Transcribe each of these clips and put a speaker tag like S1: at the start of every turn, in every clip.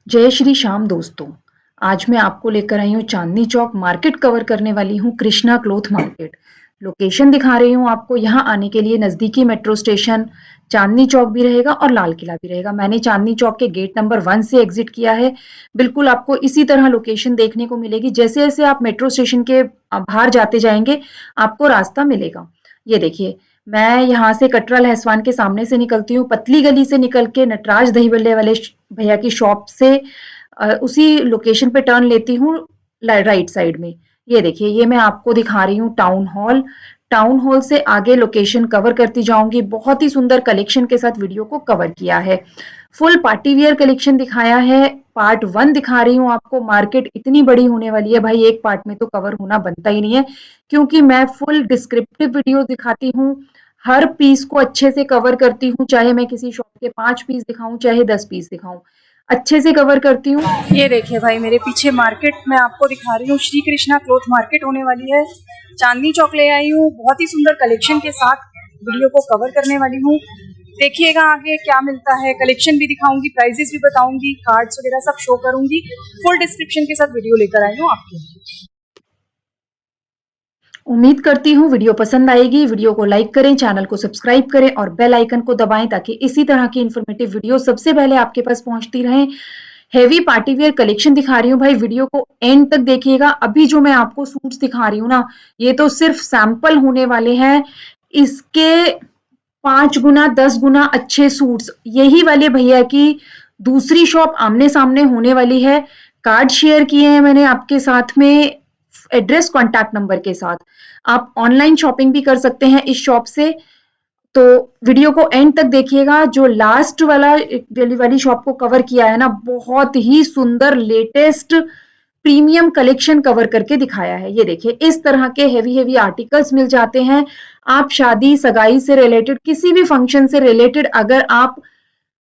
S1: जय श्री श्याम दोस्तों। आज मैं आपको लेकर आई हूँ चांदनी चौक मार्केट कवर करने वाली हूँ कृष्णा क्लोथ मार्केट। लोकेशन दिखा रही हूँ आपको। यहाँ आने के लिए नज़दीकी मेट्रो स्टेशन चांदनी चौक भी रहेगा और लाल किला भी रहेगा। मैंने चांदनी चौक के गेट नंबर 1 से एग्जिट किया है। बिल्कुल आपको इसी तरह लोकेशन देखने को मिलेगी। जैसे-जैसे आप मेट्रो स्टेशन के बाहर जाते जाएँगे, आपको रास्ता मिलेगा। ये देखिए, मैं यहाँ से कटरा लहसवान के सामने से निकलती हूँ, पतली गली से निकल के नटराज दही बल्ले वाले भैया की शॉप से उसी लोकेशन पे टर्न लेती हूँ राइट साइड में। ये देखिए, ये मैं आपको दिखा रही हूँ टाउन हॉल। टाउन हॉल से आगे लोकेशन कवर करती जाऊंगी। बहुत ही सुंदर कलेक्शन के साथ वीडियो को कवर किया है। फुल पार्टी वियर कलेक्शन दिखाया है। पार्ट 1 दिखा रही हूँ आपको। मार्केट इतनी बड़ी होने वाली है भाई, एक पार्ट में तो कवर होना बनता ही नहीं है, क्योंकि मैं फुल डिस्क्रिप्टिव वीडियो दिखाती हूँ। हर पीस को अच्छे से कवर करती हूँ, चाहे मैं किसी शॉप के 5 पीस दिखाऊं चाहे 10 पीस दिखाऊं, अच्छे से कवर करती हूँ।
S2: ये देखिए भाई, मेरे पीछे मार्केट मैं आपको दिखा रही हूँ। श्री कृष्णा क्लोथ मार्केट होने वाली है। चांदनी चौक ले आई हूँ, बहुत ही सुंदर कलेक्शन के साथ वीडियो को कवर करने वाली हूँ। देखिएगा आगे क्या मिलता है। कलेक्शन भी दिखाऊंगी, प्राइजेस भी बताऊंगी, कार्ड्स वगैरह सब शो करूंगी। फुल डिस्क्रिप्शन के साथ वीडियो लेकर आई हूँ आपके लिए।
S1: उम्मीद करती हूँ वीडियो पसंद आएगी। वीडियो को लाइक करें, चैनल को सब्सक्राइब करें और बेल आइकन को दबाएं, ताकि इसी तरह की इन्फॉर्मेटिव वीडियो सबसे पहले आपके पास पहुंचती रहें। हेवी पार्टी वियर कलेक्शन दिखा रही हूँ भाई, वीडियो को एंड तक देखिएगा। अभी जो मैं आपको सूट्स दिखा रही हूँ ना, ये तो सिर्फ सैंपल होने वाले हैं। इसके 5 गुना 10 गुना अच्छे सूट्स यही वाले भैया की दूसरी शॉप आमने सामने होने वाली है। कार्ड शेयर किए हैं मैंने आपके साथ में, एड्रेस कॉन्टैक्ट नंबर के साथ। आप ऑनलाइन शॉपिंग भी कर सकते हैं इस शॉप से। तो वीडियो को एंड तक देखिएगा। जो लास्ट वाला डेली वाली शॉप को कवर किया है ना, बहुत ही सुंदर लेटेस्ट प्रीमियम कलेक्शन कवर करके दिखाया है। ये देखिए, इस तरह के हेवी हेवी आर्टिकल्स मिल जाते हैं। आप शादी सगाई से रिलेटेड, किसी भी फंक्शन से रिलेटेड, अगर आप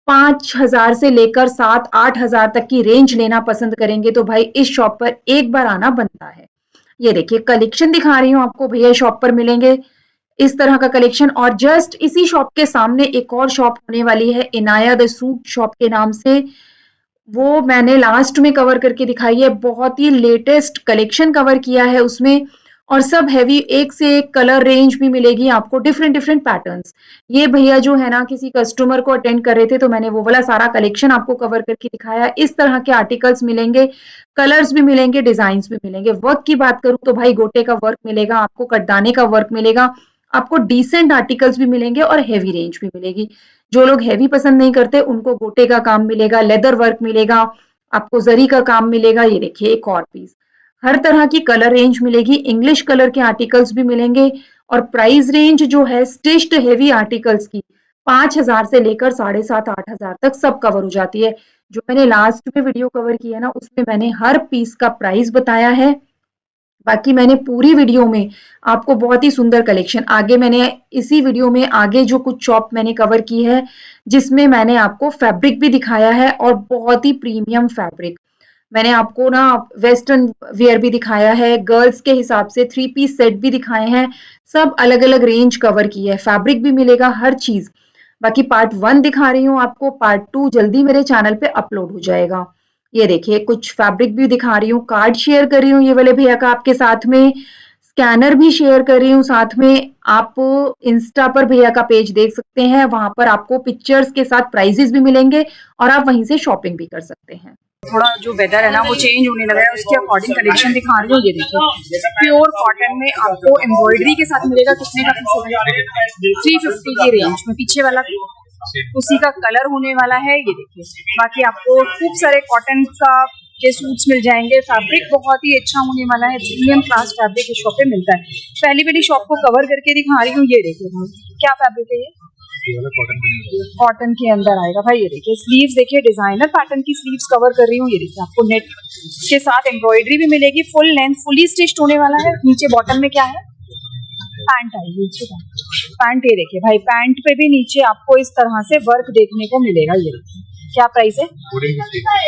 S1: 5,000 से लेकर 7-8 हज़ार तक की रेंज लेना पसंद करेंगे, तो भाई इस शॉप पर एक बार आना बनता है। ये देखिए, कलेक्शन दिखा रही हूँ आपको भैया, शॉप पर मिलेंगे इस तरह का कलेक्शन। और जस्ट इसी शॉप के सामने एक और शॉप होने वाली है, इनाया द सूट शॉप के नाम से। वो मैंने लास्ट में कवर करके दिखाई है। बहुत ही लेटेस्ट कलेक्शन कवर किया है उसमें, और सब हैवी, एक से एक कलर रेंज भी मिलेगी आपको, डिफरेंट डिफरेंट पैटर्न्स। ये भैया जो है ना, किसी कस्टमर को अटेंड कर रहे थे, तो मैंने वो वाला सारा कलेक्शन आपको कवर करके दिखाया। इस तरह के आर्टिकल्स मिलेंगे, कलर्स भी मिलेंगे, डिजाइन भी मिलेंगे। वर्क की बात करूं तो भाई गोटे का वर्क मिलेगा आपको, कटदाने का वर्क मिलेगा आपको, डिसेंट आर्टिकल्स भी मिलेंगे और हेवी रेंज भी मिलेगी। जो लोग हेवी पसंद नहीं करते, उनको गोटे का काम मिलेगा, लेदर वर्क मिलेगा, आपको जरी का काम मिलेगा। ये देखिए, एक और पीस, हर तरह की कलर रेंज मिलेगी, इंग्लिश कलर के आर्टिकल्स भी मिलेंगे। और प्राइस रेंज जो है स्टिच्ड हेवी आर्टिकल्स की, 5,000 से लेकर 7,500-8,000 तक सब कवर हो जाती है। जो मैंने लास्ट में वीडियो कवर की है ना, उसमें मैंने हर पीस का प्राइस बताया है। बाकी मैंने पूरी वीडियो में आपको बहुत ही सुंदर कलेक्शन, आगे मैंने इसी वीडियो में आगे जो कुछ शॉप मैंने कवर की है, जिसमें मैंने आपको फैब्रिक भी दिखाया है, और बहुत ही प्रीमियम फैब्रिक। मैंने आपको ना वेस्टर्न वियर भी दिखाया है, गर्ल्स के हिसाब से 3 पीस सेट भी दिखाए हैं। सब अलग अलग रेंज कवर की है, फैब्रिक भी मिलेगा, हर चीज। बाकी पार्ट 1 दिखा रही हूँ आपको, पार्ट 2 जल्दी मेरे चैनल पे अपलोड हो जाएगा। ये देखिए, कुछ फैब्रिक भी दिखा रही हूँ, कार्ड शेयर कर रही हूँ ये वाले भैया का आपके साथ में, स्कैनर भी शेयर कर रही हूँ साथ में। आप इंस्टा पर भैया का पेज देख सकते हैं, वहां पर आपको पिक्चर्स के साथ प्राइजेस भी मिलेंगे, और आप वहीं से शॉपिंग भी कर सकते हैं।
S2: थोड़ा जो वेदर है ना वो चेंज होने लगा है, उसके अकॉर्डिंग कलेक्शन दिखा रही हूँ। ये देखिए, प्योर कॉटन में आपको एम्ब्रॉयडरी के साथ मिलेगा। कितने का पीस है? 350 की रेंज में। पीछे वाला उसी का कलर होने वाला है। ये देखिए, बाकी आपको खूब सारे कॉटन का के सूट्स मिल जाएंगे। फैब्रिक बहुत ही अच्छा होने वाला है, प्रीमियम क्लास फैब्रिक इस शॉप पे मिलता है। पहली वाली शॉप को कवर करके दिखा रही हूँ। ये देखिए, क्या फैब्रिक है ये? कॉटन के अंदर आएगा भाई। ये देखिए, स्लीव्स देखिए, डिजाइनर पैटर्न की स्लीव्स कवर कर रही हूँ। ये देखिए, आपको नेट के साथ एम्ब्रॉयडरी भी मिलेगी, फुल लेंथ फुली स्टिच्ड होने वाला है। नीचे बॉटम में क्या है? पैंट आएगी नीचे का पैंट। ये देखिए भाई, पैंट पे भी नीचे आपको इस तरह से वर्क देखने को मिलेगा। ये देखिए, क्या प्राइस है?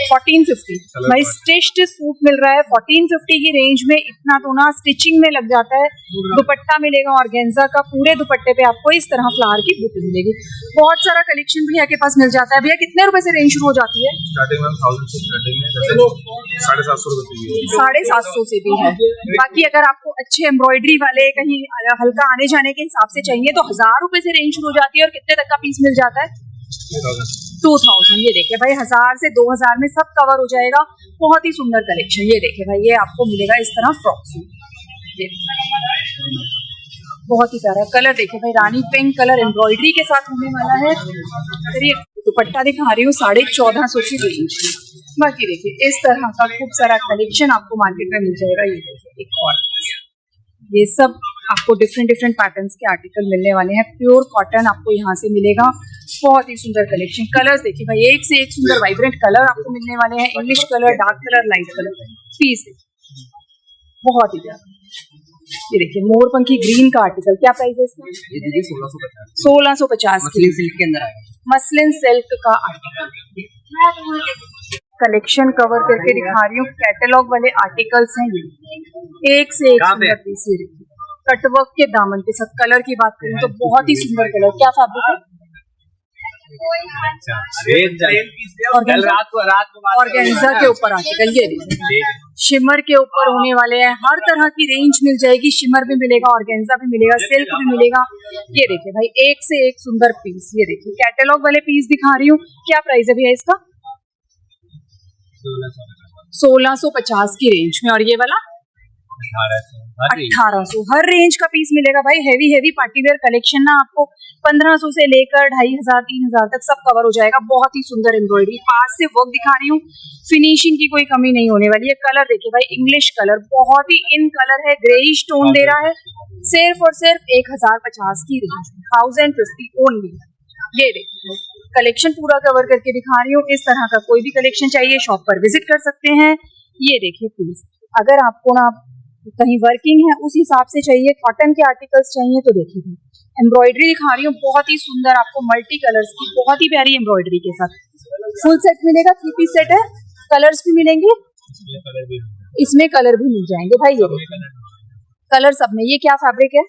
S2: 1450। भाई स्टिच्ड सूट मिल रहा है 1450 की रेंज में। इतना तो ना स्टिचिंग में लग जाता है। दुपट्टा मिलेगा ऑर्गेन्जा का, पूरे दुपट्टे पे आपको इस तरह फ्लावर की बूटी मिलेगी। बहुत सारा कलेक्शन भैया के पास मिल जाता है। भैया कितने रुपए से रेंज शुरू हो जाती है?
S3: स्टार्टिंग 1000 से स्टार्टिंग है, 750 रुपए
S2: 750 से भी है। बाकी अगर आपको अच्छे एम्ब्रॉयडरी वाले कहीं हल्का आने जाने के हिसाब से चाहिए तो 1000 रुपए से रेंज शुरू हो जाती है। और कितने तक का पीस मिल जाता है? 2000। ये देखिए भाई 1000 से 2000 में सब कवर हो जाएगा। बहुत ही सुंदर कलेक्शन। ये देखिए भाई ये आपको मिलेगा इस तरह फ्रॉक सूट। ये बहुत ही प्यारा कलर। देखिए भाई रानी पिंक कलर एम्ब्रॉयडरी के साथ होने वाला है। फिर ये दुपट्टा दिखा रही हूँ 1450 की रेंज। बाकी देखिए इस तरह का खूब सारा कलेक्शन आपको मार्केट में मिल जाएगा। ये देखिए एक और, ये सब आपको डिफरेंट पैटर्न्स के आर्टिकल मिलने वाले हैं। प्योर कॉटन आपको यहाँ से मिलेगा। बहुत ही सुंदर कलेक्शन। कलर्स देखिए भाई एक से एक सुंदर वाइब्रेंट कलर आपको मिलने वाले हैं। English colour, dark colour, light colour. Piece देखिए बहुत ही प्यारा। ये देखिए मोरपंखी ग्रीन का आर्टिकल। क्या प्राइस है इसका?
S3: ये दीदी 1650
S2: 1650 की
S3: सिल्क के अंदर आएगा।
S2: मसलिन सिल्क का आर्टिकल। कलेक्शन कवर करके दिखा रही हूँ। कैटलॉग वाले आर्टिकल्स हैं ये। एक से एक सुंदर पीस। ये देखिए कटवर्क के दामन के साथ। कलर की बात करूँ तो बहुत ही सुंदर कलर। क्या फैब्रिक है? ऑर्गेन्जा के ऊपर आर्टिकल। ये देखिए शिमर के ऊपर होने वाले हैं। हर तरह की रेंज मिल जाएगी। शिमर भी मिलेगा, ऑर्गेन्जा भी मिलेगा, सिल्क भी मिलेगा। ये देखिए भाई एक से एक सुंदर पीस। ये देखिए कैटलॉग वाले पीस दिखा रही हूँ। क्या प्राइस है भैया इसका? 1650 की रेंज में। और ये वाला 1800। हर रेंज का पीस मिलेगा भाई। हेवी पार्टीवेयर कलेक्शन ना आपको 1500 से लेकर 2500 3000 तक सब कवर हो जाएगा। बहुत ही सुंदर एम्ब्रॉयडरी। पास से वर्क दिखा रही हूँ। फिनिशिंग की कोई कमी नहीं होने वाली है। कलर देखिए भाई इंग्लिश कलर, बहुत ही इन कलर है। ग्रेइश टोन दे रहा है। सिर्फ और सिर्फ 1050 की रेंज, 1050 ओनली। ये देखिए कलेक्शन पूरा कवर करके दिखा रही हूँ। इस तरह का कोई भी कलेक्शन चाहिए शॉप पर विजिट कर सकते हैं। ये देखिए प्लीज, अगर आपको ना कहीं वर्किंग है उस हिसाब से चाहिए, कॉटन के आर्टिकल्स चाहिए तो देखिए एम्ब्रॉयडरी दिखा रही हूँ। बहुत ही सुंदर आपको मल्टी कलर्स की बहुत ही प्यारी एम्ब्रॉयडरी के साथ फुल सेट मिलेगा। 3 पीस सेट है। कलर्स भी मिलेंगे, इसमें कलर भी मिल जाएंगे भाई। ये कलर सब में। ये क्या फैब्रिक है?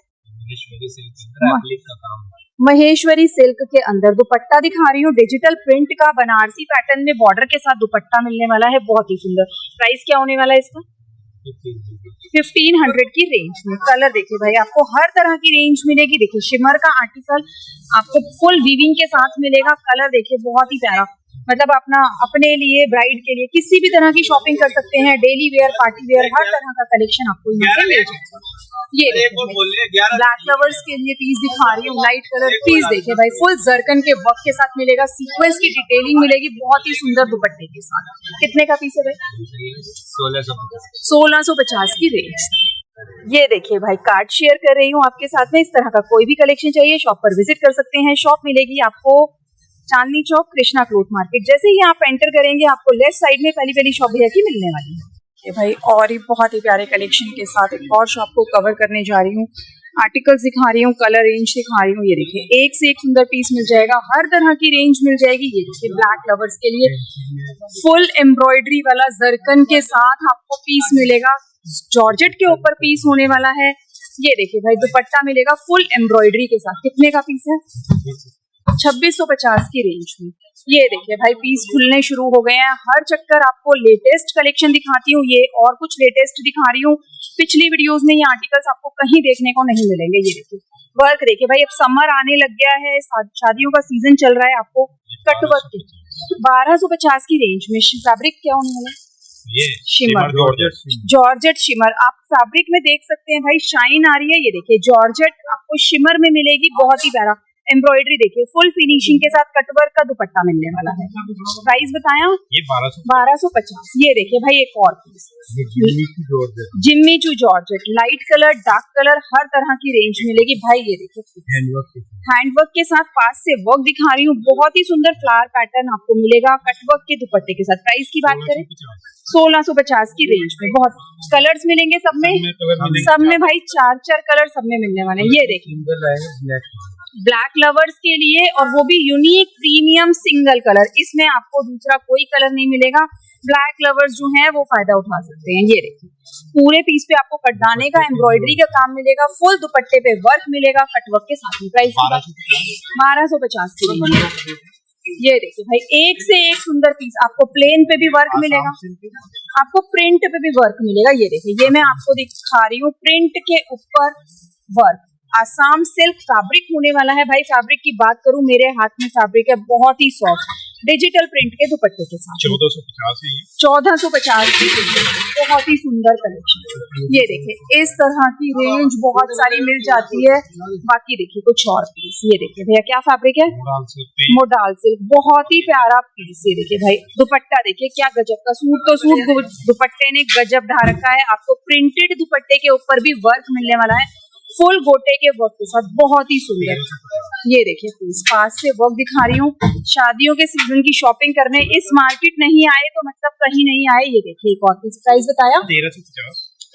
S2: महेश्वरी सिल्क के अंदर दुपट्टा दिखा रही हूँ। डिजिटल प्रिंट का बनारसी पैटर्न में बॉर्डर के साथ दुपट्टा मिलने वाला है। बहुत ही सुंदर। प्राइस क्या होने वाला है इसका? 1500 की रेंज में। कलर देखिए भाई आपको हर तरह की रेंज मिलेगी। देखिए शिमर का आर्टिकल आपको फुल वीविंग के साथ मिलेगा। कलर देखिए बहुत ही प्यारा। मतलब अपने लिए, ब्राइड के लिए, किसी भी तरह की शॉपिंग कर सकते हैं। डेली वेयर, पार्टी वेयर, हर तरह का कलेक्शन आपको यहाँ से मिल जाएगा। ये देखिए ब्लैक लवर्स के लिए पीस दिखा रही हूँ। लाइट कलर पीस देखिए भाई फुल जरकन के वर्क के साथ मिलेगा। सीक्वेंस की डिटेलिंग मिलेगी बहुत ही सुंदर दुपट्टे के साथ। कितने का पीस है भाई? 1650 की रेंज। ये देखिए भाई कार्ड शेयर कर रही हूँ आपके साथ में। इस तरह का कोई भी कलेक्शन चाहिए शॉप पर विजिट कर सकते हैं। शॉप मिलेगी आपको चांदनी चौक कृष्णा क्लोथ मार्केट। जैसे ही आप एंटर करेंगे आपको लेफ्ट साइड में पहली शॉप भैया की मिलने वाली है। ये भाई और ही बहुत ही प्यारे कलेक्शन के साथ एक और शॉप को कवर करने जा रही हूँ। आर्टिकल्स दिखा रही हूँ, कलर रेंज दिखा रही हूँ। ये देखिए एक से एक सुंदर पीस मिल जाएगा। हर तरह की रेंज मिल जाएगी। ये देखिए ब्लैक लवर्स के लिए फुल एम्ब्रॉयडरी वाला जरकन के साथ आपको पीस मिलेगा। जॉर्जेट के ऊपर पीस होने वाला है। ये देखिए भाई दुपट्टा मिलेगा फुल एम्ब्रॉयडरी के साथ। कितने का पीस है? 2650 की रेंज में। ये देखिए भाई पीस खुलने शुरू हो गए हैं। हर चक्कर आपको लेटेस्ट कलेक्शन दिखाती हूँ। ये और कुछ लेटेस्ट दिखा रही हूँ। पिछली वीडियोस में ये आर्टिकल्स आपको कहीं देखने को नहीं मिलेंगे। ये देखिए वर्क देखिए भाई, अब समर आने लग गया है, शादियों का सीजन चल रहा है। आपको कट वर्क 1250 की रेंज में। फैब्रिक क्या होने वाला है?
S3: ये
S2: शिमर जॉर्जेट शिमर। आप फैब्रिक में देख सकते हैं भाई शाइन आ रही है। ये देखिए जॉर्जेट आपको शिमर में मिलेगी। बहुत ही प्यारा एम्ब्रॉयडरी देखिए फुल फिनिशिंग के साथ कटवर्क का दुपट्टा मिलने वाला है। प्राइस बताया
S3: ये
S2: 1250। ये देखिए भाई एक और piece Jimmy Choo georgette. Light colour, dark colour, हर तरह की रेंज मिलेगी भाई। ये देखिए हैंडवर्क के साथ पास से वर्क दिखा रही हूँ। बहुत ही सुंदर फ्लावर पैटर्न आपको मिलेगा कटवर्क के दुपट्टे के साथ। प्राइस की बात करें 1650 की रेंज में। बहुत कलर्स मिलेंगे सब में भाई 4 कलर सब में मिलने वाले हैं। ये देखिए ब्लैक लवर्स के लिए, और वो भी यूनिक प्रीमियम सिंगल कलर। इसमें आपको दूसरा कोई कलर नहीं मिलेगा। ब्लैक लवर्स जो हैं वो फायदा उठा सकते हैं। ये देखिए, पूरे पीस पे आपको कटदाने का एम्ब्रॉयडरी का काम मिलेगा, फुल दुपट्टे पे वर्क मिलेगा कटवर्क के साथ में। प्राइस 1250 की रहेगी। ये देखिए भाई, एक से एक सुंदर पीस। आपको प्लेन पे भी वर्क मिलेगा, आपको प्रिंट पे भी वर्क मिलेगा। ये देखिए, ये मैं आपको दिखा रही हूँ, प्रिंट के ऊपर वर्क। आसाम सिल्क फैब्रिक होने वाला है भाई। फैब्रिक की बात करूं, मेरे हाथ में फैब्रिक है, बहुत ही सॉफ्ट, डिजिटल प्रिंट के दुपट्टे के साथ। 1450 की बहुत ही सुंदर कलेक्शन। ये देखिए, इस तरह की रेंज बहुत सारी मिल जाती है। बाकी देखिए कुछ और पीस। ये देखिए भैया, क्या फैब्रिक है? मोडाल सिल्क, बहुत ही प्यारा पीस। ये देखिए भाई, दुपट्टा देखिए क्या गजब का। सूट तो सूट, दुपट्टे ने गजब ढा रखा है। आपको प्रिंटेड दुपट्टे के ऊपर भी वर्क मिलने वाला है, फुल गोटे के वर्क के साथ, बहुत ही सुंदर। ये देखिए पीस, पास से वर्क दिखा रही हूँ। शादियों के सीजन की शॉपिंग करने इस मार्केट नहीं आए तो मतलब कहीं नहीं आए। ये देखिए एक और पीस, प्राइस बताया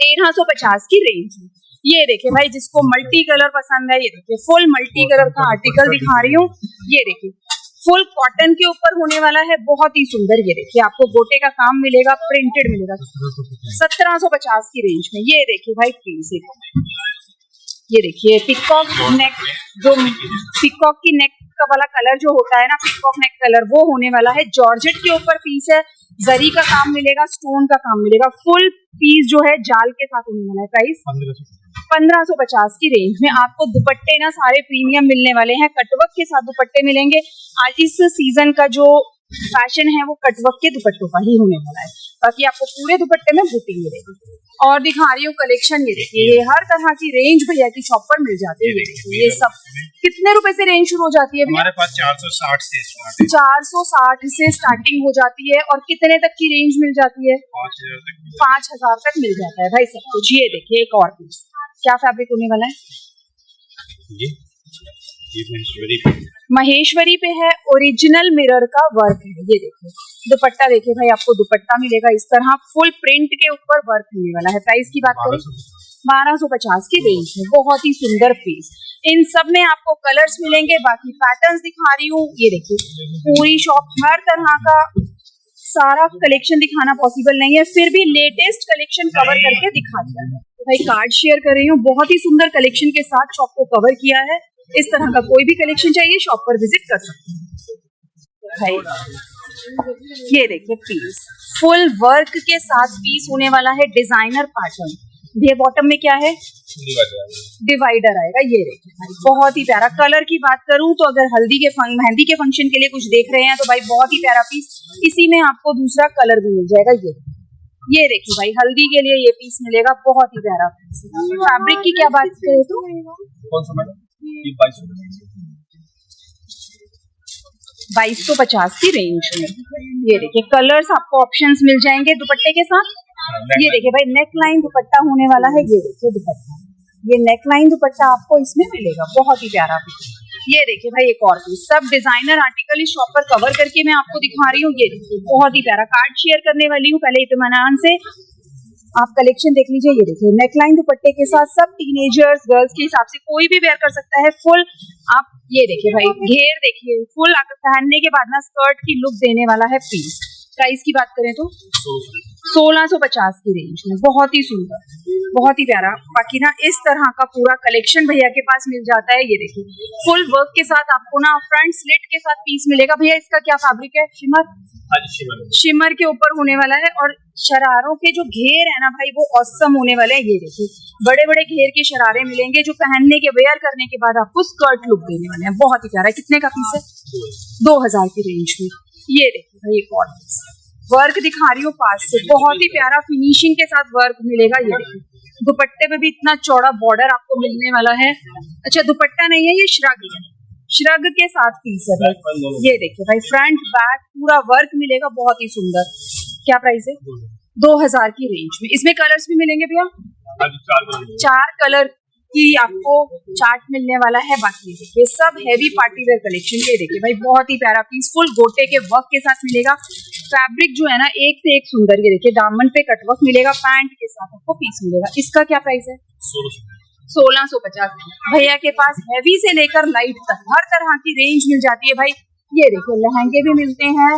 S2: 1350 की रेंज में। ये देखिए भाई, जिसको मल्टी कलर पसंद है, ये देखिए फुल मल्टी कलर का आर्टिकल दिखा रही हूँ। ये देखिए, फुल कॉटन के ऊपर होने वाला है, बहुत ही सुंदर। ये देखिए, आपको गोटे का काम मिलेगा, प्रिंटेड मिलेगा 1750 की रेंज में। ये देखिए भाई पीस, ये देखिए पिकॉक नेक, जो पिकॉक की नेक का वाला कलर जो होता है ना, पिकॉक नेक कलर, वो होने वाला है। जॉर्जेट के ऊपर पीस है, जरी का काम मिलेगा, स्टोन का काम मिलेगा। फुल पीस जो है जाल के साथ होने वाला है। प्राइस 1550 की रेंज में। आपको दुपट्टे ना सारे प्रीमियम मिलने वाले हैं, कटवर्क के साथ दुपट्टे मिलेंगे। आज इस सीजन का जो फैशन है वो कटवर्क के दुपट्टों का ही होने वाला है। बाकी आपको पूरे दुपट्टे में बूटी मिलेगी। और दिखा रही हूँ कलेक्शन। ये देखिए, ये हर तरह की रेंज भैया की शॉप पर मिल जाती है। ये सब कितने रुपए से रेंज शुरू हो जाती है भैया?
S3: हमारे पास 460 से
S2: 460 से स्टार्टिंग हो जाती है। और कितने तक की रेंज मिल जाती है? 5000 तक मिल जाता है भाई सब कुछ। ये देखिए एक और पीस, क्या फैब्रिक होने वाला है? महेश्वरी पे है, ओरिजिनल मिरर का वर्क है। ये देखिए, दुपट्टा देखिए भाई, आपको दुपट्टा मिलेगा इस तरह, फुल प्रिंट के ऊपर वर्क मिलने वाला है। प्राइस की बात करें 1250 की रेंज में, बहुत ही सुंदर पीस। इन सब में आपको कलर्स मिलेंगे। बाकी पैटर्न्स दिखा रही हूँ। ये देखिए, पूरी शॉप हर तरह का सारा कलेक्शन दिखाना पॉसिबल नहीं है, फिर भी लेटेस्ट कलेक्शन कवर करके दिखा दिया है भाई। कार्ड शेयर कर रही हूँ, बहुत ही सुंदर कलेक्शन के साथ शॉप को कवर किया है। इस तरह का कोई भी कलेक्शन चाहिए शॉप पर विजिट कर सकते हैं भाई। ये देखिए पीस, फुल वर्क के साथ पीस होने वाला है, डिजाइनर पैटर्न। ये बॉटम में क्या है? डिवाइडर आएगा। ये देखिए भाई, बहुत ही प्यारा। कलर की बात करूं तो अगर मेहंदी के फंक्शन के लिए कुछ देख रहे हैं तो भाई बहुत ही प्यारा पीस। इसी में आपको दूसरा कलर भी मिल जाएगा। ये देखिए भाई, हल्दी के लिए ये पीस मिलेगा, बहुत ही प्यारा पीस। फैब्रिक की क्या बात करें तो 2250 की रेंज में। ये देखिए, कलर्स आपको ऑप्शंस मिल जाएंगे दुपट्टे के साथ। ये देखिए भाई, नेक लाइन दुपट्टा होने वाला है। ये देखिए दुपट्टा, ये नेक लाइन दुपट्टा आपको इसमें मिलेगा, बहुत ही प्यारा पीस। ये देखिए भाई, एक और पीस। सब डिजाइनर आर्टिकल इस शॉप पर कवर करके मैं आपको दिखा रही हूँ। ये देखिए, बहुत ही प्यारा। कार्ड शेयर करने वाली हूँ पहले इत्मीनान से, आप कलेक्शन देख लीजिए। ये देखिए, नेकलाइन दुपट्टे के साथ, सब टीनेजर्स गर्ल्स के हिसाब से कोई भी वेयर कर सकता है। फुल आप ये देखिए भाई, घेर देखिए, फुल पहनने के बाद ना स्कर्ट की लुक देने वाला है पीस। प्राइस की बात करें तो 1650 की रेंज में, बहुत ही सुंदर, बहुत ही प्यारा। बाकी ना इस तरह का पूरा कलेक्शन भैया के पास मिल जाता है। ये देखिए, फुल वर्क के साथ आपको ना फ्रंट स्लिट के साथ पीस मिलेगा। भैया इसका क्या फैब्रिक है? शिमर के ऊपर होने वाला है। और शरारों के जो घेर है ना भाई, वो ऑसम होने वाले हैं। ये देखिए, बड़े बड़े घेर के शरारे मिलेंगे जो पहनने के वेयर करने के बाद आपको स्कर्ट लुक देने वाले हैं। बहुत ही प्यारा। कितने का पीस है? 2000 की रेंज में। ये देखिए भाई, एक और पीस वर्क दिखा रही हूँ पास से, बहुत ही प्यारा फिनिशिंग के साथ वर्क मिलेगा। ये देखिए, दुपट्टे पे भी इतना चौड़ा बॉर्डर आपको मिलने वाला है। अच्छा, दुपट्टा नहीं है, ये श्रग है, श्रग के साथ पीस है। ये देखिए भाई, फ्रंट बैक पूरा वर्क मिलेगा, बहुत ही सुंदर। क्या प्राइस है? 2000 की रेंज में। इसमें कलर्स भी मिलेंगे भैया, 4 कलर की आपको चार्ट मिलने वाला है। बाकी देखिए, सब हैवी पार्टी वेयर कलेक्शन। ये देखिए भाई, बहुत ही प्यारा पीस, फुल गोटे के वर्क के साथ मिलेगा। फैब्रिक जो है ना, एक से एक सुंदर। ये देखिए, दामन पे कटवर्क मिलेगा, पैंट के साथ आपको पीस मिलेगा। इसका क्या प्राइस है? 1650। भैया के पास हैवी से लेकर लाइट तक हर तरह की रेंज मिल जाती है भाई। ये देखो लहंगे भी मिलते हैं,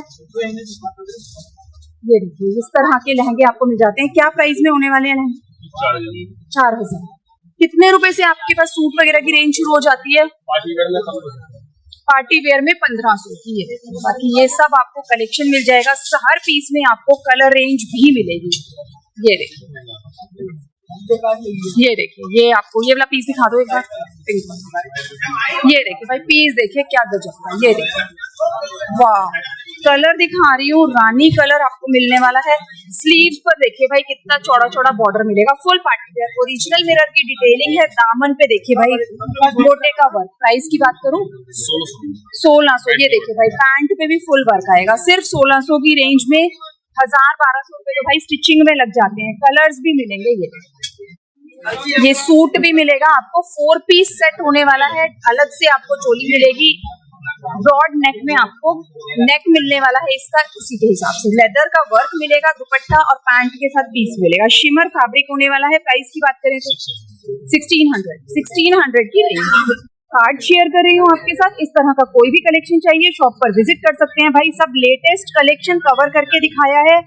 S2: ये देखिए इस तरह के लहंगे आपको मिल जाते हैं। क्या प्राइस में होने वाले हैं लहंगे? 4000। कितने रुपए से आपके पास सूट वगैरह की रेंज शुरू हो जाती है? पार्टी वेयर में 1500 की है। बाकी ये सब आपको कलेक्शन मिल जाएगा। हर पीस में आपको कलर रेंज भी मिलेगी। ये देखिए, ये देखिए, ये आपको ये वाला पीस दिखा दो एक बार, पिंक। ये देखिए भाई पीस देखिए क्या गजब का, ये देखिए वाह, कलर दिखा रही हूँ रानी कलर आपको मिलने वाला है। स्लीव्स पर देखिए भाई कितना चौड़ा चौड़ा बॉर्डर मिलेगा। Full party wear, original mirror की डिटेलिंग है। दामन पे देखिए भाई गोटे का वर्क। प्राइस की बात करूँ 1600। ये देखिए भाई पैंट पे भी फुल वर्क आएगा। सिर्फ 1600 की रेंज में 1000-1200 रुपए तो भाई स्टिचिंग में लग जाते हैं। कलर्स भी मिलेंगे। ये सूट भी मिलेगा आपको। 4 पीस सेट होने वाला है। अलग से आपको चोली मिलेगी। ब्रॉड नेक में आपको नेक मिलने वाला है इसका, उसी के हिसाब से लेदर का वर्क मिलेगा। दुपट्टा और पैंट के साथ पीस मिलेगा। शिमर फैब्रिक होने वाला है। प्राइस की बात करें तो 1600 की रेंज। कार्ड शेयर कर रही हूँ आपके साथ। इस तरह का कोई भी कलेक्शन चाहिए शॉप पर विजिट कर सकते हैं भाई। सब लेटेस्ट कलेक्शन कवर करके दिखाया है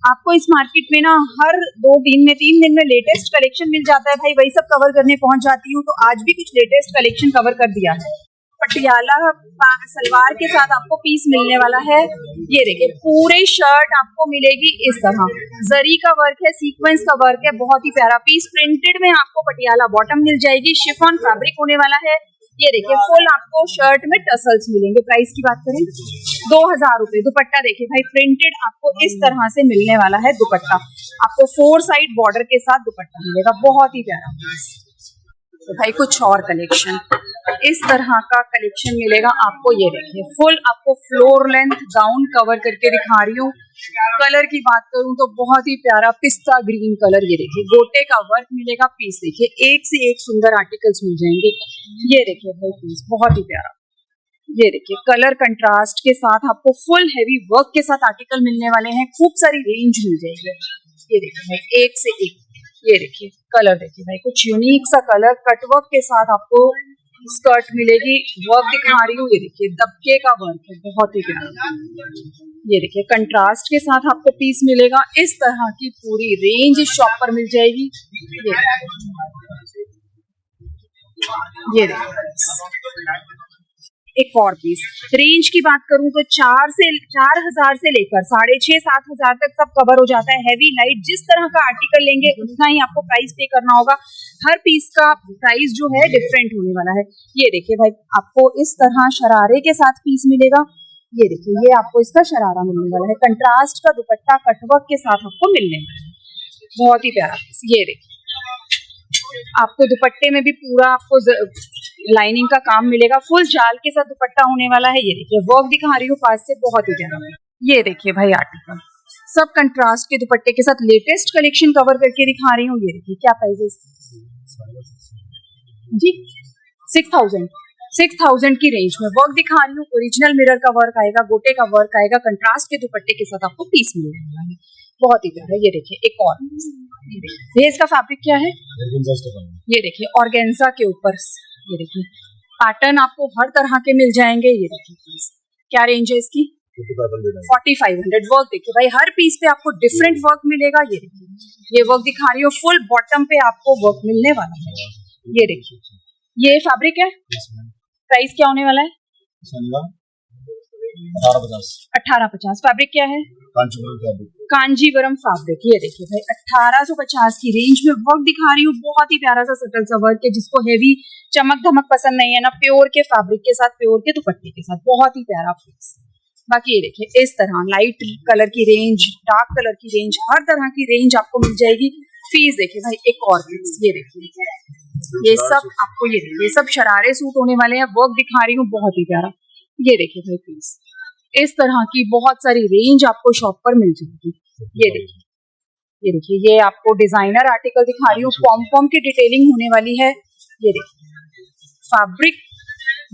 S2: आपको। इस मार्केट में ना हर 3 दिन में लेटेस्ट कलेक्शन मिल जाता है भाई। वही सब कवर करने पहुंच जाती हूँ, तो आज भी कुछ लेटेस्ट कलेक्शन कवर कर दिया है। पटियाला सलवार के साथ आपको पीस मिलने वाला है। ये देखिए पूरे शर्ट आपको मिलेगी इस तरह। जरी का वर्क है, सीक्वेंस का वर्क है, बहुत ही प्यारा पीस। प्रिंटेड में आपको पटियाला बॉटम मिल जाएगी। शिफॉन फैब्रिक होने वाला है। ये देखिए फुल आपको शर्ट में टसल्स मिलेंगे। प्राइस की बात करें 2000 रुपए। दुपट्टा देखिए भाई प्रिंटेड आपको इस तरह से मिलने वाला है। दुपट्टा आपको 4 साइड बॉर्डर के साथ दुपट्टा मिलेगा। बहुत ही प्यारा पीस। तो भाई कुछ और कलेक्शन इस तरह का कलेक्शन मिलेगा आपको। ये देखिए फुल आपको फ्लोर लेंथ गाउन कवर करके दिखा रही हूँ। कलर की बात करूँ तो बहुत ही प्यारा पिस्ता ग्रीन कलर। ये देखिए गोटे का वर्क मिलेगा। पीस देखिए एक से एक सुंदर आर्टिकल्स मिल जाएंगे। ये देखिए भाई पीस बहुत ही प्यारा। ये देखिए कलर कंट्रास्ट के साथ आपको फुल हैवी वर्क के साथ आर्टिकल मिलने वाले हैं। खूब सारी रेंज मिल जाएगी। ये देखिए भाई एक से एक। ये देखिए कलर देखिए भाई कुछ यूनिक सा कलर कटवर्क के साथ आपको स्कर्ट मिलेगी। वर्क दिखा रही हूँ। ये देखिए दबके का वर्क है, बहुत ही प्यारा। ये देखिए कंट्रास्ट के साथ आपको पीस मिलेगा। इस तरह की पूरी रेंज इस शॉप पर मिल जाएगी। ये देखिए एक और पीस। रेंज की बात करूं तो 4000 से लेकर 6500-7000 तक सब कवर हो जाता है। हैवी लाइट जिस तरह का आर्टिकल लेंगे उतना ही आपको प्राइस पे करना होगा। हर पीस का प्राइस जो है डिफरेंट होने वाला है। ये देखिए भाई आपको इस तरह शरारे के साथ पीस मिलेगा। ये देखिए ये आपको इसका शरारा मिलने वाला है। कंट्रास्ट का दुपट्टा कटवर्क के साथ आपको मिलने वाला है। बहुत ही प्यारा पीस। ये देखिए आपको दुपट्टे में भी पूरा आपको लाइनिंग का काम मिलेगा। फुल जाल के साथ दुपट्टा होने वाला है। ये देखिए वर्क दिखा रही हूँ पास से, बहुत ही प्यारा। ये देखिए भाई आर्टिकल सब कंट्रास्ट के दुपट्टे के साथ लेटेस्ट कलेक्शन कवर करके दिखा रही हूँ। ये देखिए क्या प्राइस जी 6000 की रेंज में वर्क दिखा रही हूँ। ओरिजिनल मिरर का वर्क आएगा, गोटे का वर्क आएगा। कंट्रास्ट के दुपट्टे के साथ आपको पीस मिलने वाला है। बहुत ही प्यारा। ये देखिए एक और ये इसका फैब्रिक क्या है? ये देखिए ऑर्गेन्जा के ऊपर। ये देखिए पैटर्न आपको हर तरह के मिल जाएंगे। ये देखिए क्या रेंज है इसकी? 4500। वर्क देखिए भाई हर पीस पे आपको डिफरेंट वर्क मिलेगा। ये देखिए ये वर्क दिखा रही हूँ। फुल बॉटम पे आपको वर्क मिलने वाला है। ये देखिए ये फैब्रिक है। प्राइस क्या होने वाला है? 1850। फैब्रिक क्या है? कांजीवरम फैब्रिक। ये देखिए भाई 1850 की रेंज में वर्क दिखा रही हूँ। बहुत ही प्यारा सा सटल सा वर्क है। जिसको हेवी चमक धमक पसंद नहीं है ना, प्योर के फैब्रिक के साथ प्योर के दुपट्टे के साथ बहुत ही प्यारा पीस। बाकी ये देखिए इस तरह लाइट कलर की रेंज, डार्क कलर की रेंज, हर तरह की रेंज आपको मिल जाएगी। पीस देखिए भाई एक और पीस। ये देखिए ये सब आपको ये सब शरारे सूट होने वाले हैं। वर्क दिखा रही हूँ बहुत ही प्यारा। ये देखिए भाई पीस इस तरह की बहुत सारी रेंज आपको शॉप पर मिल जाएगी। ये देखिए ये आपको डिजाइनर आर्टिकल दिखा रही हूँ। पॉम की डिटेलिंग होने वाली है। ये देखिए फैब्रिक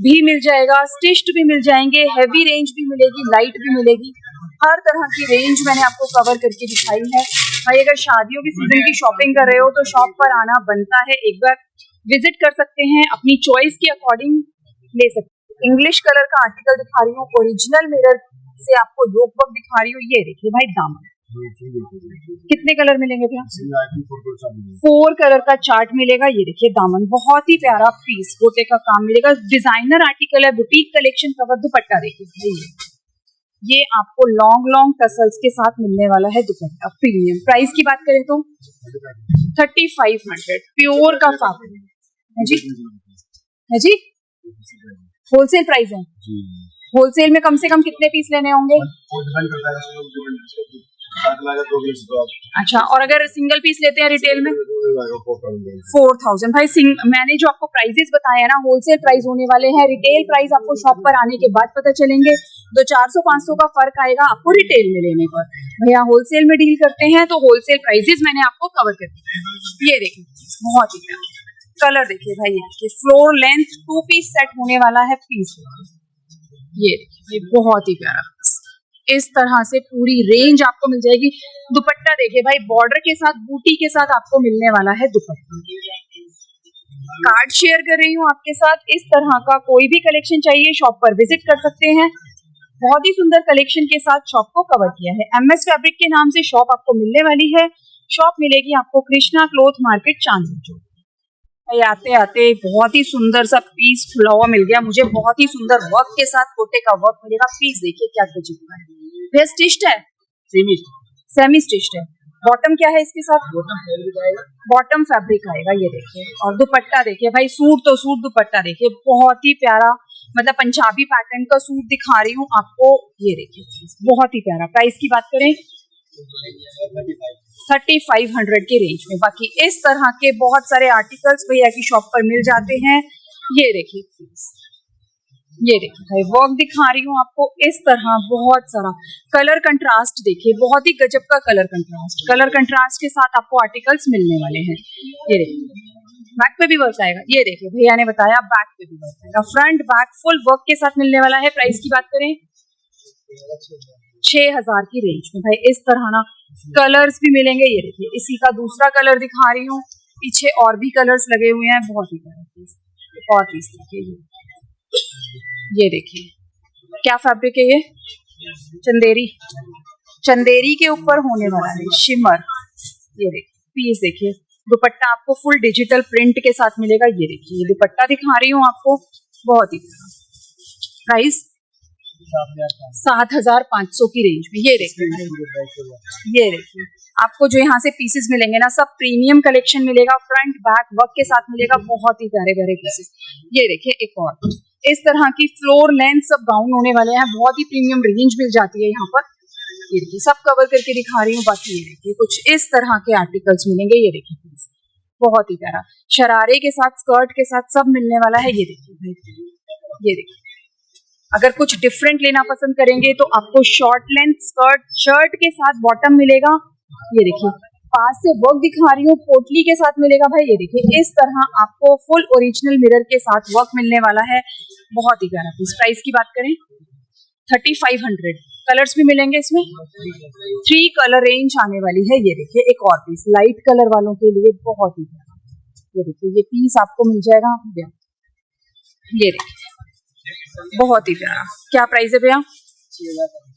S2: भी मिल जाएगा, स्टिच्ड भी मिल जाएंगे, हैवी रेंज भी मिलेगी, लाइट भी मिलेगी। हर तरह की रेंज मैंने आपको कवर करके दिखाई है। भाई अगर शादियों की सीजन की शॉपिंग कर रहे हो तो शॉप पर आना बनता है, एक बार विजिट कर सकते हैं, अपनी चॉइस के अकॉर्डिंग ले सकते हैं। इंग्लिश कलर का आर्टिकल दिखा रही हूँ, ओरिजिनल मिरर से आपको योक वर्क दिखा रही हूँ। ये देखिए भाई दामन, कितने कलर मिलेंगे भैया? 4 कलर का चार्ट मिलेगा। ये देखिए दामन, बहुत ही प्यारा पीस, गोटे का काम मिलेगा, डिजाइनर आर्टिकल है, बुटीक कलेक्शन कवर। दुपट्टा देखिए, ये आपको लॉन्ग टसल्स के साथ मिलने वाला है दुपट्टा, प्रीमियम। प्राइस की बात करें तो 3500 प्योर का फैब्रिक है जी, है जी, होलसेल प्राइस है। होलसेल में कम से कम कितने पीस लेने होंगे? अच्छा, और अगर सिंगल पीस लेते हैं रिटेल में 4000। भाई मैंने जो आपको प्राइजेस बताए हैं ना, होलसेल प्राइस होने वाले हैं। रिटेल प्राइस आपको शॉप पर आने के बाद पता चलेंगे, तो 400-500 का फर्क आएगा आपको रिटेल में लेने पर। भैया होलसेल में डील करते हैं तो होलसेल प्राइजेस मैंने आपको कवर कर दिए। ये देखिए बहुत ही प्यारा कलर, देखिए भाई ये फ्लोर लेंथ 2 पीस सेट होने वाला है पीस। ये देखिए बहुत ही प्यारा पीस, इस तरह से पूरी रेंज आपको मिल जाएगी। दुपट्टा देखिए भाई, बॉर्डर के साथ बूटी के साथ आपको मिलने वाला है दुपट्टा। कार्ड शेयर कर रही हूँ आपके साथ, इस तरह का कोई भी कलेक्शन चाहिए शॉप पर विजिट कर सकते हैं। बहुत ही सुंदर कलेक्शन के साथ शॉप को कवर किया है। MS फैब्रिक के नाम से शॉप आपको मिलने वाली है। शॉप मिलेगी आपको कृष्णा क्लॉथ मार्केट, चांदनी चौक। आते आते बहुत ही सुंदर सा पीस खुला हुआ मिल गया मुझे, बहुत ही सुंदर वर्क के साथ कोटे का वर्क मिलेगा। पीस देखिए क्या गजब का है भैया, स्टिच्ड है, सेमी स्टिच्ड है। बॉटम क्या है इसके साथ? बॉटम फैब्रिक आएगा। ये देखिए, और दुपट्टा देखिए भाई, सूट तो सूट, दुपट्टा देखिए बहुत ही प्यारा, मतलब पंजाबी पैटर्न का सूट दिखा रही हूँ आपको। ये देखिए बहुत ही प्यारा। प्राइस की बात करें 3500 के रेंज में। बाकी इस तरह के बहुत सारे आर्टिकल्स भैया की शॉप पर मिल जाते हैं। ये देखिए, ये देखिए भाई वर्क दिखा रही हूँ आपको इस तरह, बहुत सारा कलर कंट्रास्ट देखिए, बहुत ही गजब का कलर कंट्रास्ट के साथ आपको आर्टिकल्स मिलने वाले हैं। ये देखिए बैक पे भी वर्क आएगा। ये देखिए भैया ने बताया बैक पे भी वर्क आएगा, फ्रंट बैक फुल वर्क के साथ मिलने वाला है। प्राइस की बात करें 6000 की रेंज में। भाई इस तरह ना कलर्स भी मिलेंगे। ये देखिए इसी का दूसरा कलर दिखा रही हूँ, पीछे और भी कलर्स लगे हुए हैं, बहुत ही प्यारा। और पीस देखिए, ये देखिए क्या फैब्रिक है, ये चंदेरी के ऊपर होने वाला है शिमर। ये देखिए पीस देखिए, दुपट्टा आपको फुल डिजिटल प्रिंट के साथ मिलेगा। ये देखिए ये दुपट्टा दिखा रही हूँ आपको, बहुत ही प्राइस 7500 की रेंज में। ये देखिए आपको जो यहाँ से पीसेस मिलेंगे ना, सब प्रीमियम कलेक्शन मिलेगा, फ्रंट बैक वर्क के साथ मिलेगा, बहुत ही प्यारे प्यारे पीसेस। ये देखिए एक और इस तरह की फ्लोर लेंथ सब गाउन होने वाले हैं, बहुत ही प्रीमियम रेंज मिल जाती है यहाँ पर। ये देखिए सब कवर करके दिखा रही हूँ। बाकी ये देखिए कुछ इस तरह के आर्टिकल्स मिलेंगे। ये देखिए पीस बहुत ही प्यारा, शरारे के साथ स्कर्ट के साथ सब मिलने वाला है। ये देखिए, ये देखिए अगर कुछ डिफरेंट लेना पसंद करेंगे तो आपको शॉर्ट लेंथ स्कर्ट शर्ट के साथ बॉटम मिलेगा। ये देखिए पास से वर्क दिखा रही हूँ, पोटली के साथ मिलेगा। भाई ये देखिए इस तरह आपको फुल ओरिजिनल मिरर के साथ वर्क मिलने वाला है, बहुत ही प्यारा पीस। प्राइस की बात करें 3500। कलर्स भी मिलेंगे इसमें, 3 कलर रेंज आने वाली है। ये देखिए एक और पीस लाइट कलर वालों के लिए बहुत ही प्यारा। ये देखिए ये पीस आपको मिल जाएगा भैया, ये देखिए बहुत ही प्यारा। क्या प्राइस है भैया?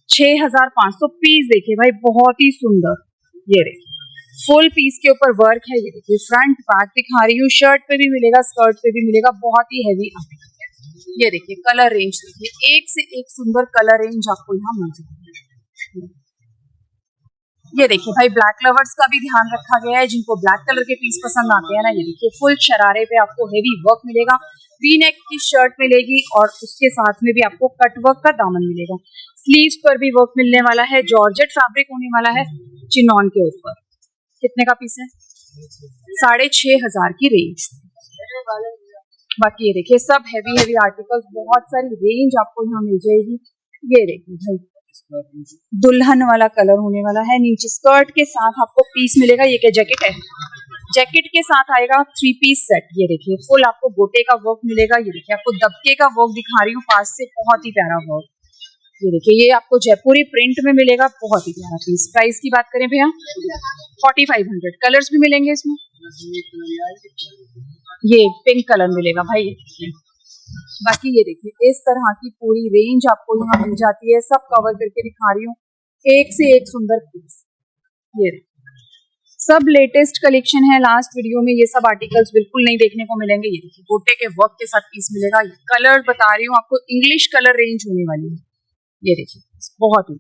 S2: 6500 पीस। देखिए भाई बहुत ही सुंदर, ये देखिए फुल पीस के ऊपर वर्क है। ये देखिए फ्रंट बैक दिखा रही हूँ, शर्ट पे भी मिलेगा, स्कर्ट पे भी मिलेगा, बहुत ही हैवी। ये देखिए कलर रेंज देखिए, एक से एक सुंदर कलर रेंज आपको यहाँ मिल जाएगी। ये देखिए भाई ब्लैक लवर्स का भी ध्यान रखा गया है, जिनको ब्लैक कलर के पीस पसंद आते हैं ना। ये देखिए फुल शरारे पे आपको हेवी वर्क मिलेगा, वी नेक की शर्ट मिलेगी और उसके साथ में भी आपको कट वर्क का दामन मिलेगा। स्लीव्स पर भी वर्क मिलने वाला है, जॉर्जेट फैब्रिक होने वाला है चिनॉन के ऊपर। कितने का पीस है? 6500 की रेंज। बाकी ये देखिए सब हेवी आर्टिकल्स, बहुत सारी रेंज आपको यहाँ मिल जाएगी। ये देखिए भाई दुल्हन वाला कलर होने वाला है, नीचे स्कर्ट के साथ आपको पीस मिलेगा। ये क्या जैकेट है? जैकेट के साथ आएगा 3 पीस सेट। ये देखिए फुल आपको गोटे का वर्क मिलेगा। ये देखिए आपको दबके का वर्क दिखा रही हूँ पास से, बहुत ही प्यारा वर्क। ये देखिए, ये आपको जयपुरी प्रिंट में मिलेगा, बहुत ही प्यारा पीस। प्राइस की बात करें भैया 4500। कलर्स भी मिलेंगे इसमें, ये पिंक कलर मिलेगा भाई। बाकी ये देखिए इस तरह की पूरी रेंज आपको यहाँ मिल जाती है। सब कवर करके दिखा रही हूँ, एक से एक सुंदर पीस। ये सब लेटेस्ट कलेक्शन है। लास्ट वीडियो में ये सब आर्टिकल्स बिल्कुल नहीं देखने को मिलेंगे। ये देखिए गोटे के वर्क के साथ पीस मिलेगा। कलर बता रही हूँ आपको, इंग्लिश कलर रेंज होने वाली है। ये देखिए बहुत ही,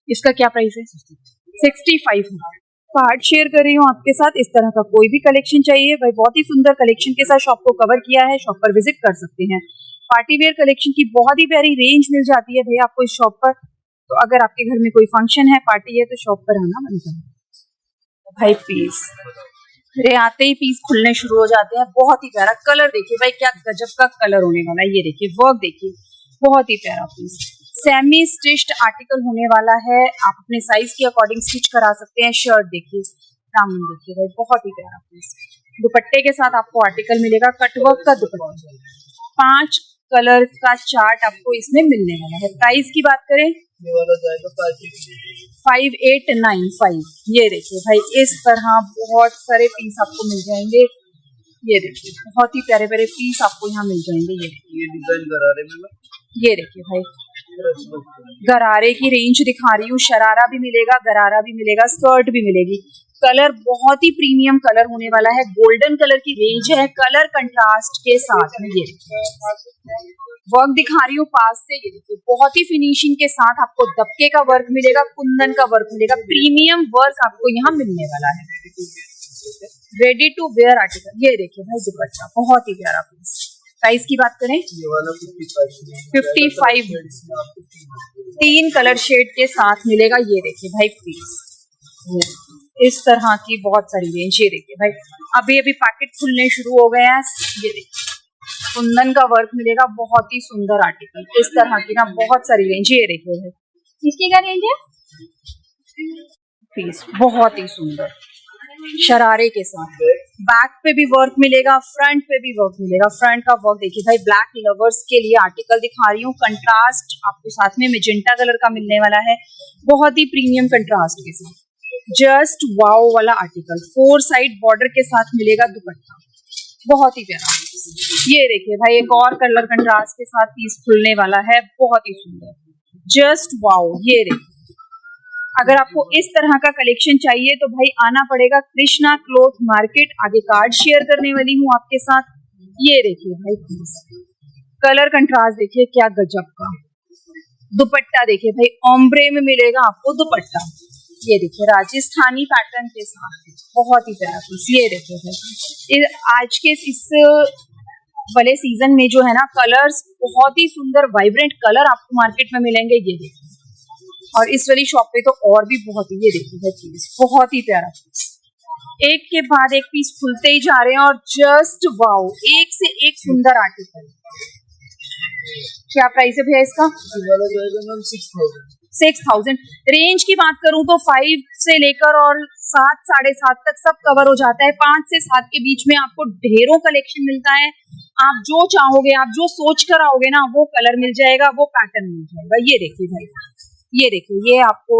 S2: इसका क्या प्राइस है 65। कार्ड शेयर कर रही हूँ आपके साथ। इस तरह का कोई भी कलेक्शन चाहिए भाई, बहुत ही सुंदर कलेक्शन के साथ शॉप को कवर किया है। शॉप पर विजिट कर सकते हैं। पार्टी वेयर कलेक्शन की बहुत ही प्यारी रेंज मिल जाती है भैया आपको इस शॉप पर। तो अगर आपके घर में कोई फंक्शन है, पार्टी है, तो शॉप पर आना बनता है भाई। पीस अरे आते ही पीस खुलने शुरू हो जाते हैं। बहुत ही प्यारा कलर देखिए भाई, क्या गजब का कलर होने वाला है। ये देखिए वर्क देखिए, बहुत ही प्यारा पीस। सेमी स्टिच्ड आर्टिकल होने वाला है। आप अपने साइज के अकॉर्डिंग स्टिच करा सकते हैं। शर्ट देखिए, दामन देखिए भाई, बहुत ही प्यारा पीस। दुपट्टे के साथ आपको आर्टिकल मिलेगा, कटवर्क का दुपट्टा। 5 कलर का चार्ट आपको इसमें मिलने वाला है। प्राइस की बात करें 5895। ये देखिए भाई, इस तरह बहुत सारे पीस आपको मिल जाएंगे। ये देखिए बहुत ही प्यारे प्यारे पीस आपको यहाँ मिल जाएंगे। ये डिजाइन गरारे में, ये देखिए भाई गरारे की रेंज दिखा रही हूँ। शरारा भी मिलेगा, गरारा भी मिलेगा, स्कर्ट भी मिलेगी। कलर बहुत ही प्रीमियम कलर होने वाला है। गोल्डन कलर की रेंज है, कलर कंट्रास्ट के साथ में। ये वर्क दिखा रही हूँ पास से। ये देखिए बहुत ही फिनिशिंग के साथ आपको दबके का वर्क मिलेगा, कुंदन का वर्क मिलेगा। प्रीमियम वर्क आपको यहाँ मिलने वाला है। Ready to wear article. ये देखिए भाई दुपट्टा, बहुत ही प्यारा पीस। प्राइस की बात करें 55। 3 कलर शेड के साथ मिलेगा। ये देखिए भाई पीस, इस तरह की बहुत सारी रेंज। ये देखिए भाई अभी अभी पैकेट खुलने शुरू हो गए हैं। ये देखिए कुंदन का वर्क मिलेगा, बहुत ही सुंदर आर्टिकल। इस तरह की ना बहुत सारी रेंज। ये देखिए भाई, इसकी क्या रेंज है? पीस बहुत ही सुंदर शरारे के साथ। बैक पे भी वर्क मिलेगा, फ्रंट पे भी वर्क मिलेगा। फ्रंट का वर्क देखिए भाई, ब्लैक लवर्स के लिए आर्टिकल दिखा रही हूँ। कंट्रास्ट आपको साथ में मैजेंटा कलर का मिलने वाला है, बहुत ही प्रीमियम कंट्रास्ट के साथ। जस्ट वाओ वाला आर्टिकल। 4 साइड बॉर्डर के साथ मिलेगा दुपट्टा, बहुत ही प्यारा। ये देखिए भाई एक और कलर कंट्रास्ट के साथ पीस खुलने वाला है, बहुत ही सुंदर। Just wow. ये देखिए अगर आपको इस तरह का कलेक्शन चाहिए तो भाई आना पड़ेगा कृष्णा क्लॉथ मार्केट। आगे कार्ड शेयर करने वाली हूँ आपके साथ। ये देखिए भाई कलर कंट्रास्ट देखिए, क्या गजब का। दुपट्टा देखिए भाई, ओम्ब्रे में मिलेगा आपको दुपट्टा। ये देखिए राजस्थानी पैटर्न के साथ, बहुत ही प्यारा पीस। ये देखिए भाई आज के इस वाले सीजन में जो है ना, कलर्स बहुत ही सुंदर वाइब्रेंट कलर आपको मार्केट में मिलेंगे। ये देखिए, और इस वाली शॉप पे तो और भी बहुत ही। ये देखिए पीस, बहुत ही प्यारा पीस। एक के बाद एक पीस खुलते ही जा रहे हैं और जस्ट वाओ, एक से एक सुंदर आर्टिकल। क्या प्राइस है भैया इसका? 6000। रेंज की बात करूं तो 5 से लेकर और 7, 7.5 तक सब कवर हो जाता है। 5 से 7 के बीच में आपको ढेरों कलेक्शन मिलता है। आप जो चाहोगे, आप जो सोच कर आओगे ना, वो कलर मिल जाएगा, वो पैटर्न मिल जाएगा। ये देखिए भाई, ये देखिए ये आपको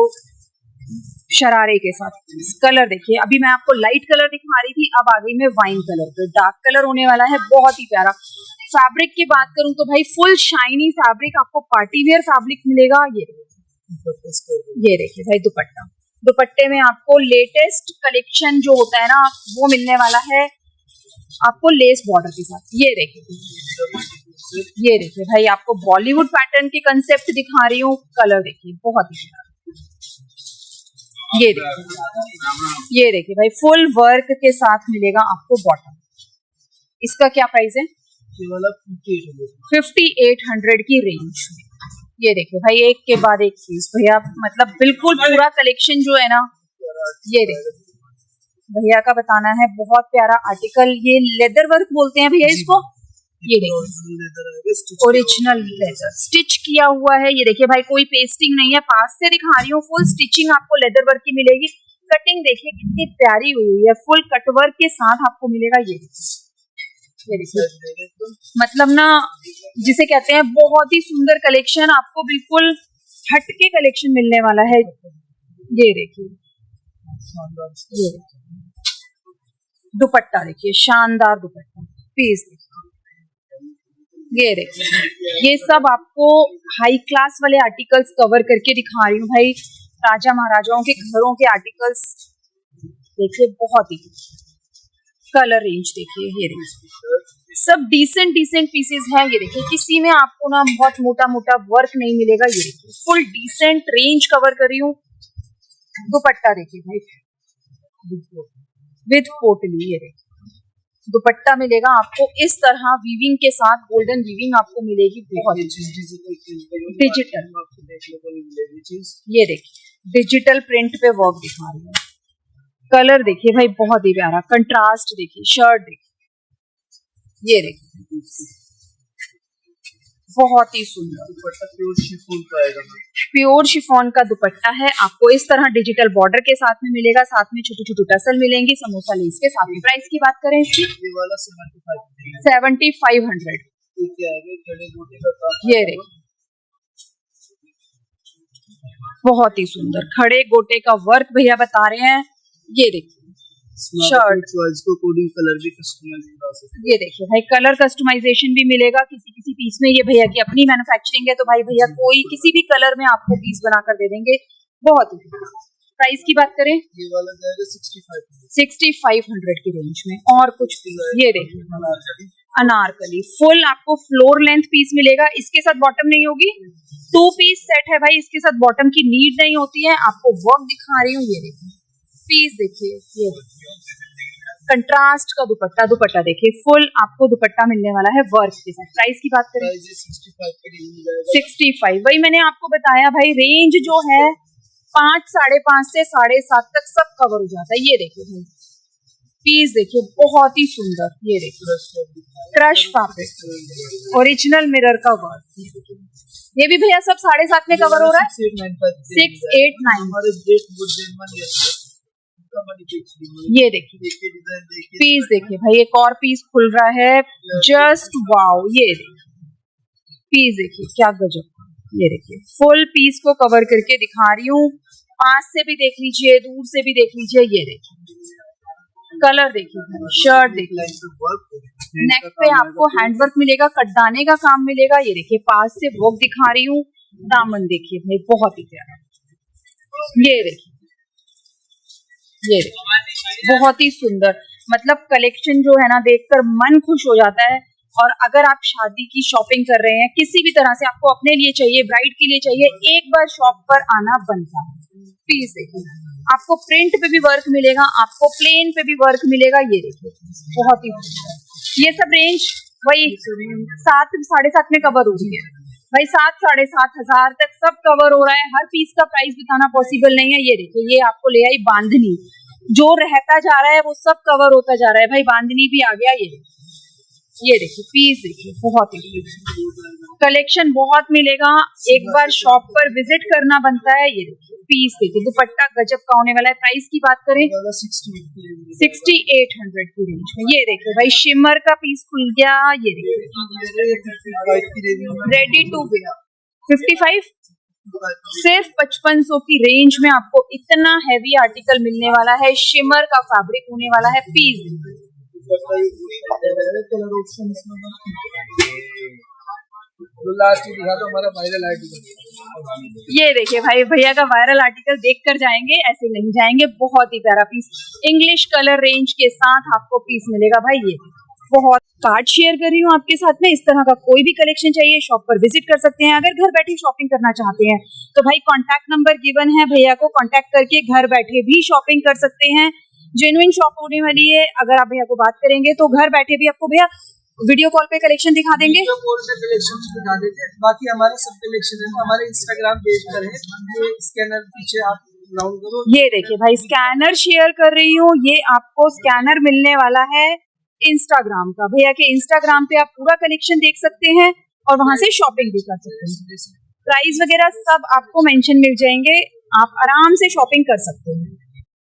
S2: शरारे के साथ कलर देखिए। अभी मैं आपको लाइट कलर दिखा रही थी, अब आ गई मैं वाइन कलर पे। डार्क कलर होने वाला है, बहुत ही प्यारा। फैब्रिक की बात करूं तो भाई फुल शाइनी फैब्रिक आपको, पार्टी वेयर फैब्रिक मिलेगा। ये देखिए भाई दुपट्टा। दुपट्टे में आपको लेटेस्ट कलेक्शन जो होता है ना, वो मिलने वाला है आपको लेस बॉर्डर के साथ। ये देखिए भाई आपको बॉलीवुड पैटर्न के कंसेप्ट दिखा रही हूँ। कलर देखिए बहुत ही प्यारा। ये देखिए भाई फुल वर्क के साथ मिलेगा आपको बॉटम। इसका क्या प्राइस है? 5800 की रेंज। ये देखिए भाई एक के बाद एक चीज भैया, मतलब बिल्कुल पूरा कलेक्शन जो है ना। ये देखिए भैया का बताना है, बहुत प्यारा आर्टिकल। ये लेदर वर्क बोलते हैं भैया इसको। ये देखिए ओरिजिनल लेदर स्टिच किया हुआ है। ये देखिए भाई कोई पेस्टिंग नहीं है, पास से दिखा रही हूँ। फुल स्टिचिंग आपको लेदर वर्क की मिलेगी। कटिंग देखिए कितनी प्यारी हुई है, फुल कटवर्क के साथ आपको मिलेगा। ये देखिए मतलब ना जिसे कहते हैं बहुत ही सुंदर कलेक्शन आपको बिल्कुल हटके कलेक्शन मिलने वाला है। ये देखिए, ये दुपट्टा देखिए, शानदार दुपट्टा, पीस देखिए। ये देखिए, ये सब आपको हाई क्लास वाले आर्टिकल्स कवर करके दिखा रही हूँ भाई। राजा महाराजाओं के घरों के आर्टिकल्स देखिए, बहुत ही कलर रेंज देखिए। ये देखिए, सब डिसेंट पीसेस हैं। ये देखिए, किसी में आपको ना बहुत मोटा मोटा वर्क नहीं मिलेगा। ये देखिए, फुल डिसेंट रेंज कवर कर रही हूँ। दुपट्टा देखिए भाई, विद पोटली। ये देखिए, दुपट्टा मिलेगा आपको इस तरह वीविंग के साथ, गोल्डन वीविंग आपको मिलेगी, बहुत डिजिटल। ये देखिए, डिजिटल प्रिंट पे वर्क दिखा रही है। कलर देखिए भाई, बहुत ही प्यारा कंट्रास्ट देखिए। शर्ट देखिए, ये देखिए, बहुत ही सुंदर
S3: दुपट्टा प्योर शिफॉन का आएगा।
S2: प्योर शिफॉन का दुपट्टा है, आपको इस तरह डिजिटल बॉर्डर के साथ में मिलेगा, साथ में छोटी छोटी टसल मिलेंगी, समोसा लेस के साथ में। प्राइस की बात करें इसकी,
S3: ये वाला
S2: 7500। ये देखिए, बहुत ही सुंदर खड़े गोटे का वर्क भैया बता रहे हैं। ये देखिए, शर्ट
S3: को कोडिंग कलर भी कस्टमाइज करा सकते हैं।
S2: ये देखिए भाई, कलर कस्टमाइजेशन भी मिलेगा किसी पीस में। ये भैया की अपनी मैन्युफैक्चरिंग है, तो भाई भैया कोई किसी भी कलर में आपको पीस बनाकर दे देंगे। बहुत ही। प्राइस की बात करें,
S3: ये वाला जाएगा
S2: 6500 की रेंज में। और कुछ पीस, ये देखिए, अनारकली फुल आपको फ्लोर लेंथ पीस मिलेगा। इसके साथ बॉटम नहीं होगी, 2 पीस सेट है भाई, इसके साथ बॉटम की नीड नहीं होती है। आपको वर्क दिखा रही हूँ। ये देखिए, पीस देखिए, ये कंट्रास्ट का दुपट्टा। दुपट्टा देखिए, फुल आपको दुपट्टा मिलने वाला है वर्क के साथ। प्राइस की बात करें, 65। वही मैंने आपको बताया भाई, रेंज जो है 5, 5.5 से 7.5 तक सब कवर हो जाता है। ये देखिए भाई, पीस देखिए, बहुत ही सुंदर। ये देखिए, क्रश फैब्रिक, ओरिजिनल मिरर का वर्क। ये भी भैया सब 7.5 में कवर हो रहा है। 689। ये देखिए, पीस देखिए भाई, एक और पीस खुल रहा है, जस्ट वाओ। ये देखिए, पीस देखिए, क्या गजब। ये देखिए, फुल पीस को कवर करके दिखा रही हूँ। पास से भी देख लीजिए, दूर से भी देख लीजिए। ये देखिए, कलर देखिए, शर्ट देखिए, नेक पे आपको हैंडवर्क मिलेगा, कटदाने का काम मिलेगा। ये देखिए, पास से वर्क दिखा रही हूँ। दामन देखिए भाई, बहुत ही प्यारा। ये देखिए, ये बहुत ही सुंदर, मतलब कलेक्शन जो है ना, देखकर मन खुश हो जाता है। और अगर आप शादी की शॉपिंग कर रहे हैं, किसी भी तरह से आपको अपने लिए चाहिए, ब्राइड के लिए चाहिए, एक बार शॉप पर आना बनता है। पीस देखिए, आपको प्रिंट पे भी वर्क मिलेगा, आपको प्लेन पे भी वर्क मिलेगा। ये देखिए, बहुत ही सुंदर। ये सब रेंज वही 7, 7.5 में कवर हो रही है भाई। 7, 7.5 हजार तक सब कवर हो रहा है। हर पीस का प्राइस बताना पॉसिबल नहीं है। ये देखिए, ये आपको ले आई बांधनी, जो रहता जा रहा है वो सब कवर होता जा रहा है भाई। बांधनी भी आ गया। ये देखिए, पीस देखिए, बहुत ही कलेक्शन बहुत मिलेगा। एक बार शॉप पर विजिट करना बनता है। ये देखिए, पीस देखिए, दुपट्टा गजब का होने वाला है। प्राइस की बात करें, 6800 की रेंज में। ये देखिए भाई, शिमर का पीस खुल गया। ये देखिए, रेडी टू वेयर 55, सिर्फ 5500 की रेंज में आपको इतना हैवी आर्टिकल मिलने वाला है। शिमर का फैब्रिक होने वाला है। पीस
S3: लास्ट दिखा दो हमारा वायरल आर्टिकल।
S2: ये देखिए भाई, भैया का वायरल आर्टिकल देखकर जाएंगे, ऐसे नहीं जाएंगे। बहुत ही प्यारा पीस, इंग्लिश कलर रेंज के साथ आपको पीस मिलेगा भाई। ये बहुत कार्ड शेयर कर रही हूँ आपके साथ में। इस तरह का कोई भी कलेक्शन चाहिए, शॉप पर विजिट कर सकते हैं। अगर घर बैठे शॉपिंग करना चाहते हैं तो भाई कॉन्टैक्ट नंबर गिवन है, भैया को कॉन्टैक्ट करके घर बैठे भी शॉपिंग कर सकते हैं। जेन्युइन शॉप होने वाली है। अगर आप भैया को बात करेंगे तो घर बैठे भी आपको भैया वीडियो कॉल पे कलेक्शन दिखा देंगे।
S3: कलेक्शन दिखा देंगे। बाकी हमारा सब कलेक्शन है हमारे इंस्टाग्राम पेज पर है। ये स्कैनर पीछे आप डाउन करो।
S2: ये देखिए भाई, स्कैनर शेयर कर रही हूँ। ये आपको स्कैनर मिलने वाला है इंस्टाग्राम का। भैया के इंस्टाग्राम पे आप पूरा कलेक्शन देख सकते हैं और वहां से शॉपिंग भी कर सकते हैं। प्राइस वगैरह सब आपको मेंशन मिल जाएंगे, आप आराम से शॉपिंग कर सकते हैं।